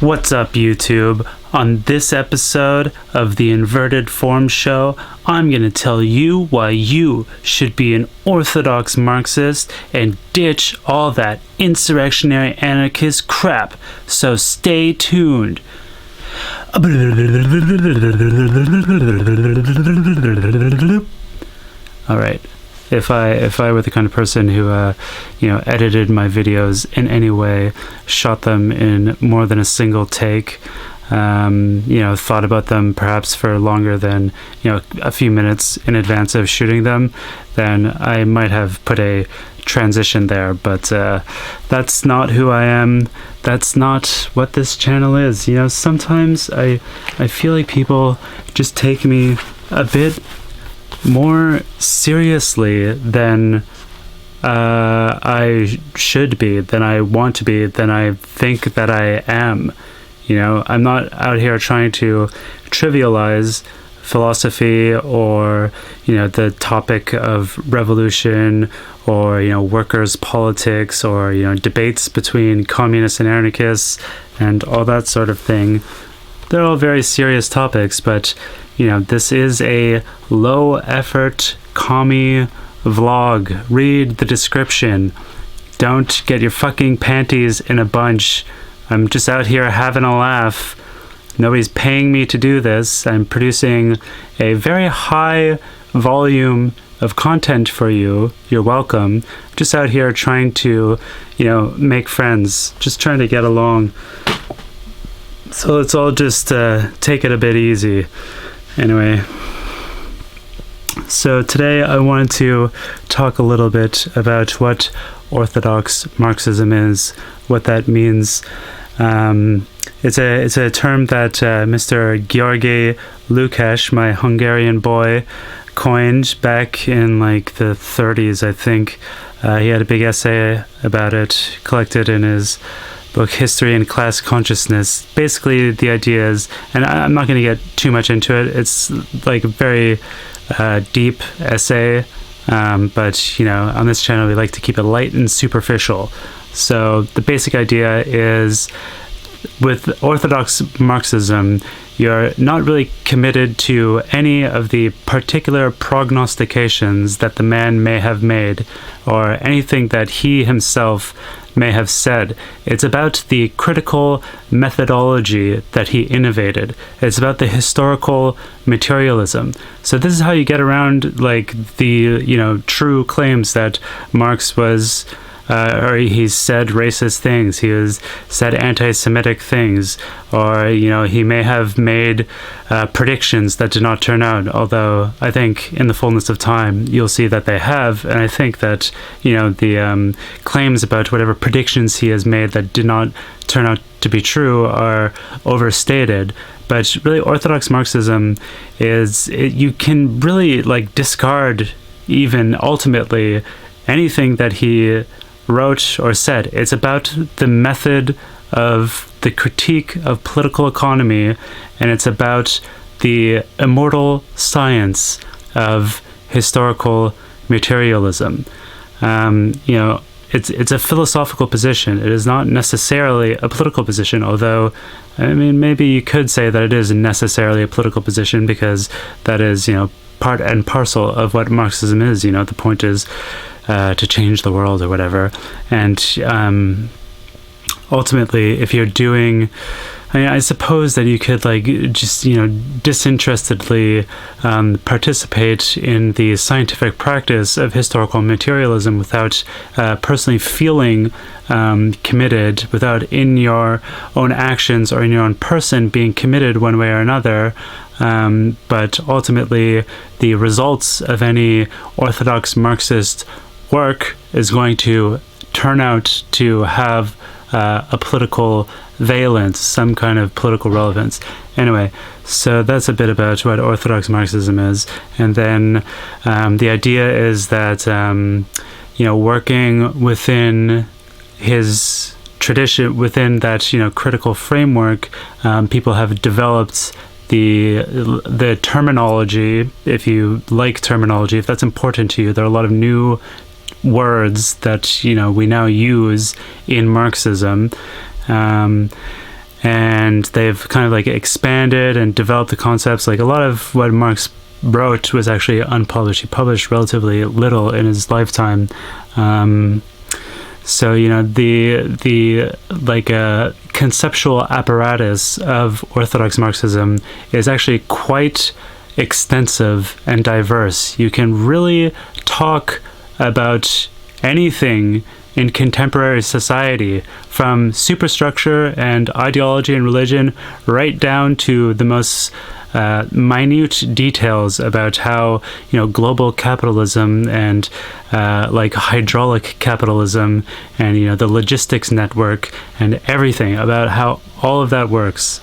What's up, YouTube? On this episode of the Inverted Form Show, I'm going to tell you why you should be an Orthodox Marxist and ditch all that insurrectionary anarchist crap. So stay tuned. Alright. If I were the kind of person who, edited my videos in any way, shot them in more than a single take, thought about them perhaps for longer than, a few minutes in advance of shooting them, then I might have put a transition there, but that's not who I am. That's not what this channel is. Sometimes I feel like people just take me a bit more seriously than I should be, than I want to be, than I think that I am. I'm not out here trying to trivialize philosophy or, the topic of revolution or, workers' politics or, debates between communists and anarchists and all that sort of thing. They're all very serious topics, but this is a low-effort commie vlog. Read the description. Don't get your fucking panties in a bunch. I'm just out here having a laugh. Nobody's paying me to do this. I'm producing a very high volume of content for you. You're welcome. I'm just out here trying to, make friends. Just trying to get along. So let's all just take it a bit easy. Anyway, so today I wanted to talk a little bit about what Orthodox Marxism is, what that means. It's a term that Mr. Georgi Lukács, my Hungarian boy, coined back in like the 30s, I think. He had a big essay about it, collected in his book History and Class Consciousness. Basically the idea is, and I'm not going to get too much into it, it's like a very deep essay, but on this channel we like to keep it light and superficial. So the basic idea is, with Orthodox Marxism, you're not really committed to any of the particular prognostications that the man may have made or anything that he himself may have said. It's about the critical methodology that he innovated. It's about the historical materialism. So this is how you get around like the true claims that Marx was or he said racist things, he said anti-Semitic things, or he may have made predictions that did not turn out, although I think in the fullness of time you'll see that they have. And I think that the claims about whatever predictions he has made that did not turn out to be true are overstated. But really, Orthodox Marxism is, you can really discard even ultimately anything that he wrote or said. It's about the method of the critique of political economy, and it's about the immortal science of historical materialism. It's a philosophical position. It is not necessarily a political position, although maybe you could say that it is necessarily a political position, because that is part and parcel of what Marxism is. The point is to change the world or whatever. And ultimately, if you're doing, I suppose that you could just disinterestedly participate in the scientific practice of historical materialism without personally feeling committed, without in your own actions or in your own person being committed one way or another. But ultimately, the results of any Orthodox Marxist work is going to turn out to have a political valence, some kind of political relevance. Anyway, so that's a bit about what Orthodox Marxism is. And then the idea is that working within his tradition, within that critical framework, people have developed the terminology. If you like terminology, if that's important to you, there are a lot of new words that we now use in Marxism, and they've kind of like expanded and developed the concepts. Like a lot of what Marx wrote was actually unpublished. He published relatively little in his lifetime. So, you know, the like conceptual apparatus of Orthodox Marxism is actually quite extensive and diverse. You can really talk about anything in contemporary society, from superstructure and ideology and religion right down to the most minute details about how, you know, global capitalism and like hydraulic capitalism and, you know, the logistics network and everything about how all of that works.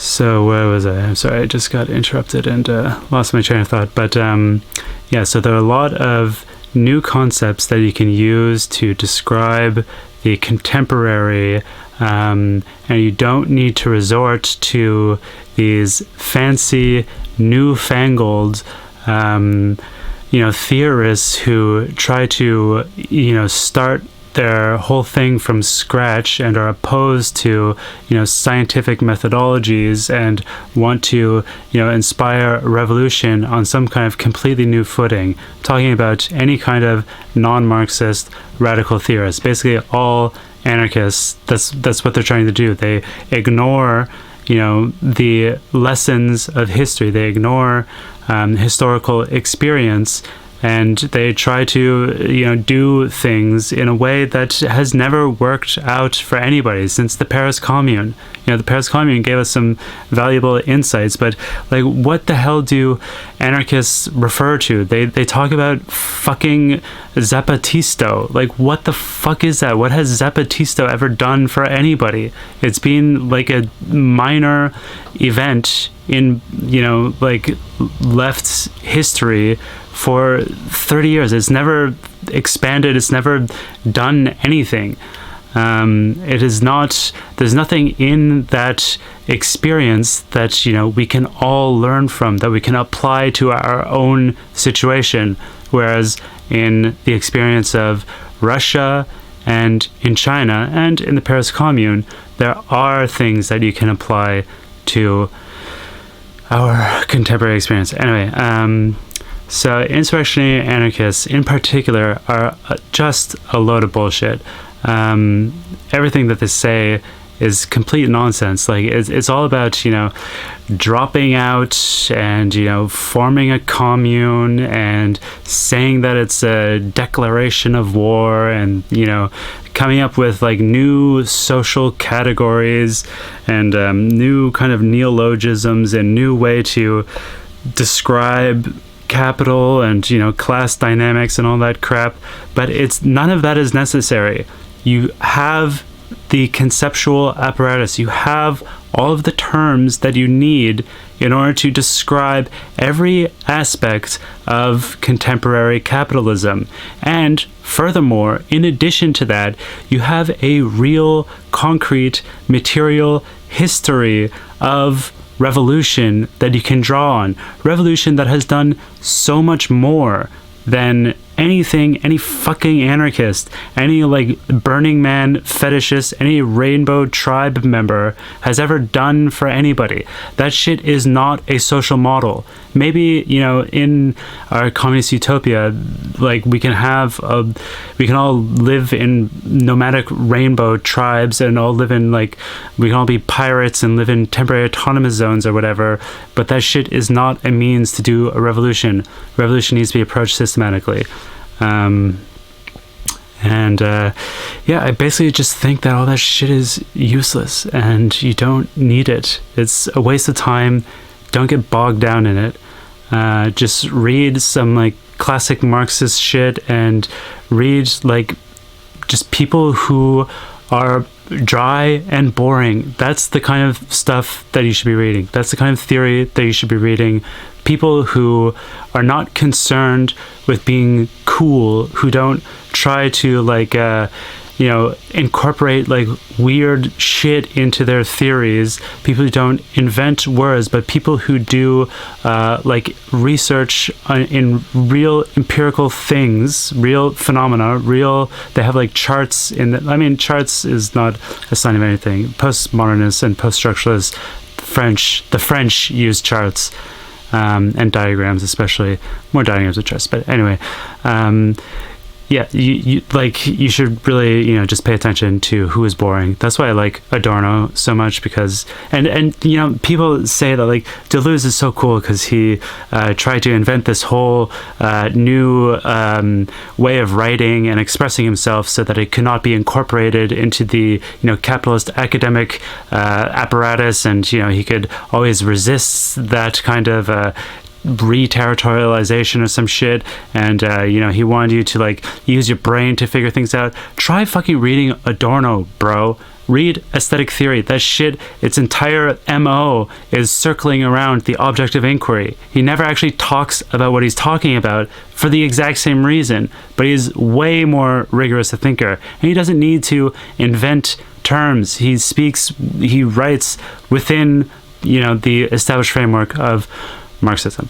So where was I? I'm sorry, I just got interrupted and lost my train of thought. But yeah, so there are a lot of new concepts that you can use to describe the contemporary, and you don't need to resort to these fancy, newfangled, you know, theorists who try to, you know, start their whole thing from scratch and are opposed to, you know, scientific methodologies and want to, you know, inspire revolution on some kind of completely new footing. Talking about any kind of non-Marxist radical theorists, basically all anarchists. That's what they're trying to do. They ignore, you know, the lessons of history. They ignore historical experience, and they try to, you know, do things in a way that has never worked out for anybody since the Paris Commune. You know, the Paris Commune gave us some valuable insights, but like, what the hell do anarchists refer to? They talk about fucking Zapatisto. Like, what the fuck is that? What has Zapatisto ever done for anybody? It's been like a minor event in, you know, like left's history for 30 years. It's never expanded. It's never done anything. It is not, there's nothing in that experience that, you know, we can all learn from, that we can apply to our own situation. Whereas in the experience of Russia and in China and in the Paris Commune, there are things that you can apply to our contemporary experience. Anyway, so insurrectionary anarchists in particular are just a load of bullshit. Everything that they say is complete nonsense. Like, it's all about, you know, dropping out and, you know, forming a commune and saying that it's a declaration of war, and, you know, coming up with like new social categories and new kind of neologisms and new way to describe capital and, you know, class dynamics and all that crap. But it's, none of that is necessary. You have the conceptual apparatus. You have all of the terms that you need in order to describe every aspect of contemporary capitalism. And furthermore, in addition to that, you have a real, concrete, material history of revolution that you can draw on. Revolution that has done so much more than anything any fucking anarchist, any like Burning Man fetishist, any Rainbow Tribe member has ever done for anybody. That shit is not a social model. Maybe, you know, in our communist utopia, like we can all live in nomadic rainbow tribes and all live in, like, we can all be pirates and live in temporary autonomous zones or whatever, but that shit is not a means to do a revolution. Revolution needs to be approached systematically. Yeah, I basically just think that all that shit is useless and you don't need it. It's a waste of time. Don't get bogged down in it. Just read some like classic Marxist shit and read like just people who are dry and boring. That's the kind of stuff that you should be reading. That's the kind of theory that you should be reading. People who are not concerned with being cool, who don't try to like incorporate like weird shit into their theories, people who don't invent words, but people who do like research in real empirical things, real phenomena, they have like charts charts is not a sign of anything. Postmodernists and post-structuralists, the French use charts, and diagrams, especially more diagrams of charts, but anyway, you should really just pay attention to who is boring. That's why I like Adorno so much, because and people say that like Deleuze is so cool because he tried to invent this whole new way of writing and expressing himself so that it could not be incorporated into the capitalist academic apparatus, and he could always resist that kind of re-territorialization or some shit, and he wanted you to like use your brain to figure things out. Try fucking reading Adorno, bro. Read aesthetic theory. That shit, its entire MO is circling around the object of inquiry. He never actually talks about what he's talking about for the exact same reason, but he's way more rigorous a thinker, and he doesn't need to invent terms. He writes within the established framework of Marxism.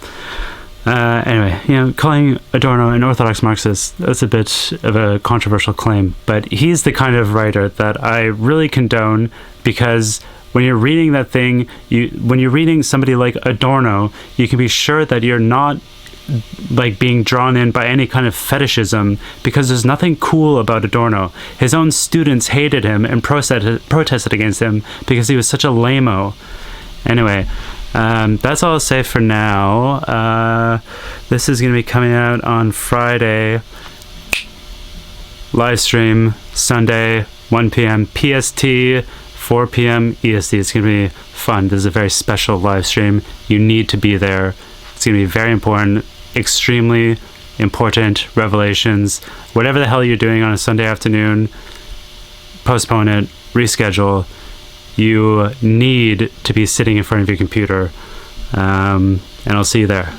Anyway, calling Adorno an Orthodox Marxist, that's a bit of a controversial claim, but he's the kind of writer that I really condone, because when you're reading that thing, when you're reading somebody like Adorno, you can be sure that you're not like being drawn in by any kind of fetishism, because there's nothing cool about Adorno. His own students hated him and protested against him because he was such a lame-o. Anyway, that's all I'll say for now. This is going to be coming out on Friday. Live stream Sunday, 1 p.m. PST, 4 p.m. EST. It's going to be fun. This is a very special live stream. You need to be there. It's going to be very important, extremely important revelations. Whatever the hell you're doing on a Sunday afternoon, postpone it, reschedule. You need to be sitting in front of your computer, and I'll see you there.